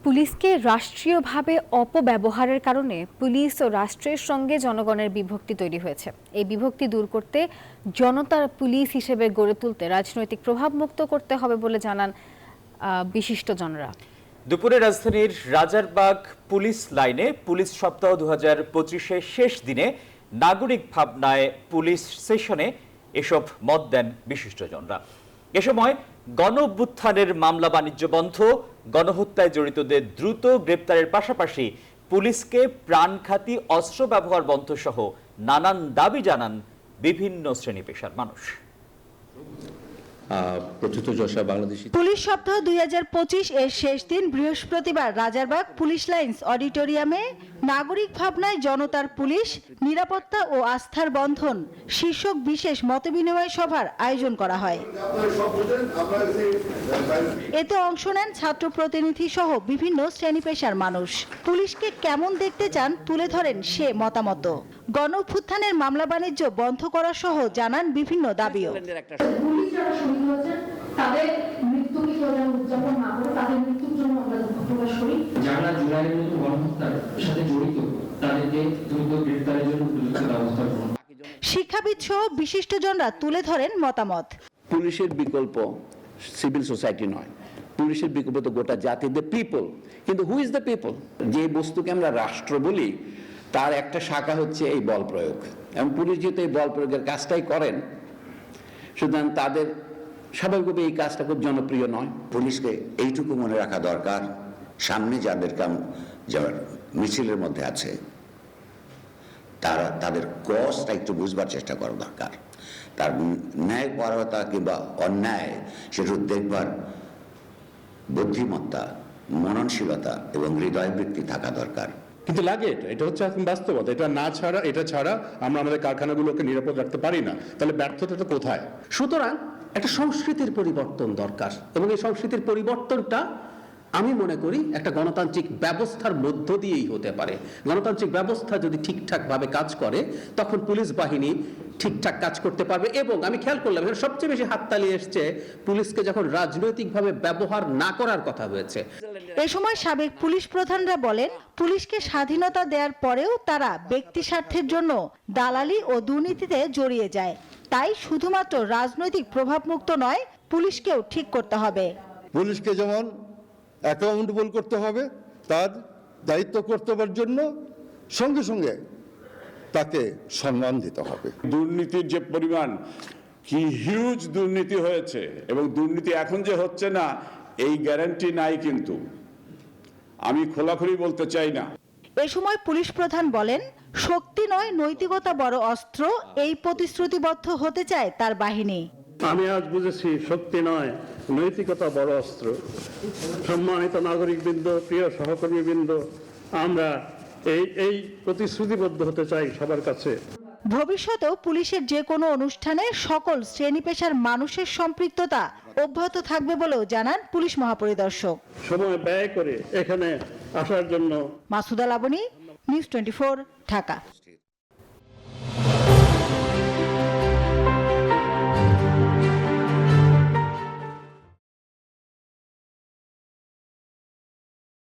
পুলিশকে রাষ্ট্রীয়ভাবে অপব্যবহারের কারণে পুলিশ ও রাষ্ট্রের সঙ্গে জনগণের বিভক্তি তৈরি হয়েছে। এই বিভক্তি দূর করতে জনতার পুলিশ হিসেবে গড়ে তুলতে রাজনৈতিক প্রভাব মুক্ত করতে হবে বলে জানান বিশিষ্টজনরা। দুপুরে রাজধানীর রাজারবাগ পুলিশ লাইনে পুলিশ সপ্তাহ 2025-এর শেষ দিনে নাগরিক ভাবনায় পুলিশ সেশনে এসব মত দেন বিশিষ্টজনরা। এ সময় গণ অভ্যুত্থানের মামলা বাণিজ্য বন্ধ, গণহত্যায় জড়িতদের দ্রুত গ্রেপ্তারের পাশাপাশি পুলিশকে প্রাণঘাতী অস্ত্র ব্যবহার বন্ধ সহ নানান দাবি জানান বিভিন্ন শ্রেণী পেশার মানুষ। পুলিশ সপ্তাহ 2025 এর শেষ দিন বৃহস্পতিবার রাজারবাগ পুলিশ লাইন্স অডিটোরিয়ামে নাগরিক ভাবনায় জনতার পুলিশ, নিরাপত্তা ও আস্থার বন্ধন শীর্ষক বিশেষ মতবিনিময় সভার আয়োজন করা হয়। এতে অংশ নেন ছাত্র প্রতিনিধি সহ বিভিন্ন শ্রেণী পেশার মানুষ। পুলিশকে কেমন দেখতে চান তুলে ধরেন সে মতামত। গণ অভ্যুত্থানের মামলা বাণিজ্য বন্ধ করা সহ জানান বিভিন্ন দাবিও। তাদের মৃত্যুকে উদযাপন না করে তাদের মৃত্যুর জন্য আমরা দুঃখ প্রকাশ করি। যারা জুলাইয়ের মতো গণহত্যার সাথে জড়িত তাদেরকে দ্রুত গ্রেফতারের জন্য উপযুক্ত ব্যবস্থা গ্রহণ। শিক্ষাবিদ সহ বিশিষ্টজনরা তুলে ধরেন মতামত। পুলিশের বিকল্প সিভিল সোসাইটি নয়, পুলিশের বিকল্প তো গোটা জাতি, দ্য পিপল। কিন্তু হু ইজ দ্য পিপল? যে বস্তুকে আমরা রাষ্ট্র বলি তার একটা শাখা হচ্ছে এই বল প্রয়োগ, এবং পুলিশ যেহেতু এই বল প্রয়োগের কাজটাই করেন, সুতরাং তাদের স্বাভাবিকভাবে এই কাজটা খুব জনপ্রিয় নয়। পুলিশকে এইটুকু মনে রাখা দরকার, সামনে যাদেরকে যারা মিছিলের মধ্যে আছে তাদের কজটা একটু বুঝবার চেষ্টা করা দরকার। তার ন্যায় পরায়ণতা কিংবা অন্যায় সেটা দেখবার বুদ্ধিমত্তা, মননশীলতা এবং হৃদয়বৃত্তি থাকা দরকার। কিন্তু লাগে এটা হচ্ছে এখন বাস্তবতা। এটা ছাড়া আমরা আমাদের কারখানাগুলোকে নিরাপদ রাখতে পারি না। তাহলে ব্যর্থতাটা কোথায়? সুতরাং একটা সংস্কৃতির পরিবর্তন দরকার, এবং এই সংস্কৃতির পরিবর্তনটা আমি মনে করি একটা গণতান্ত্রিক ব্যবস্থার মধ্য দিয়েই হতে পারে। গণতান্ত্রিক ব্যবস্থা যদি ঠিকঠাকভাবে কাজ করে তখন পুলিশ বাহিনী ঠিকঠাক কাজ করতে পারবে। এবং আমি খেয়াল করলাম এখানে সবচেয়ে বেশি হাততালি এসছে পুলিশকে যখন রাজনৈতিকভাবে ব্যবহার না করার কথা হয়েছে। এ সময় সাবেক পুলিশ প্রধানরা বলেন, পুলিশকে স্বাধীনতা দেওয়ার পরেও তারা ব্যক্তি স্বার্থের জন্য দালালি ও দুর্নীতিতে জড়িয়ে যায়। তাই শুধুমাত্র রাজনৈতিক প্রভাবমুক্ত নয়, পুলিশকেও ঠিক করতে হবে। পুলিশকে যেমন অ্যাকাউন্টেবল করতে হবে, তার দায়িত্ব কর্তব্যের জন্য সঙ্গে সঙ্গে তাকে সম্মান দিতে হবে। দুর্নীতির যে পরিমাণ, কি হিউজ দুর্নীতি হয়েছে, এবং দুর্নীতি এখন যে হচ্ছে না এই গ্যারান্টি নাই, কিন্তু আমি খোলাখুলি বলতে চাই না। এ সময় পুলিশ প্রধান বলেন, শক্তি নয় নৈতিকতা বড় অস্ত্র, এই প্রতিশ্রুতিবদ্ধ হতে চায় তার বাহিনী। আমি আজ বুঝেছি শক্তি নয় নৈতিকতা বড় অস্ত্র। সম্মানিত নাগরিকবৃন্দ, প্রিয় সহকর্মীবৃন্দ, আমরা এই প্রতিশ্রুতিবদ্ধ হতে চাই সবার কাছে। ভবিষ্যতেও পুলিশের যে কোনো অনুষ্ঠানে সকল শ্রেণী পেশার মানুষের সম্পৃক্ততা অব্যাহত থাকবে বলেও জানান পুলিশ মহাপরিদর্শক। সময় ব্যয় করে এখানে আসার জন্য মাসুদা লাবনী, নিউজ 24, ঢাকা।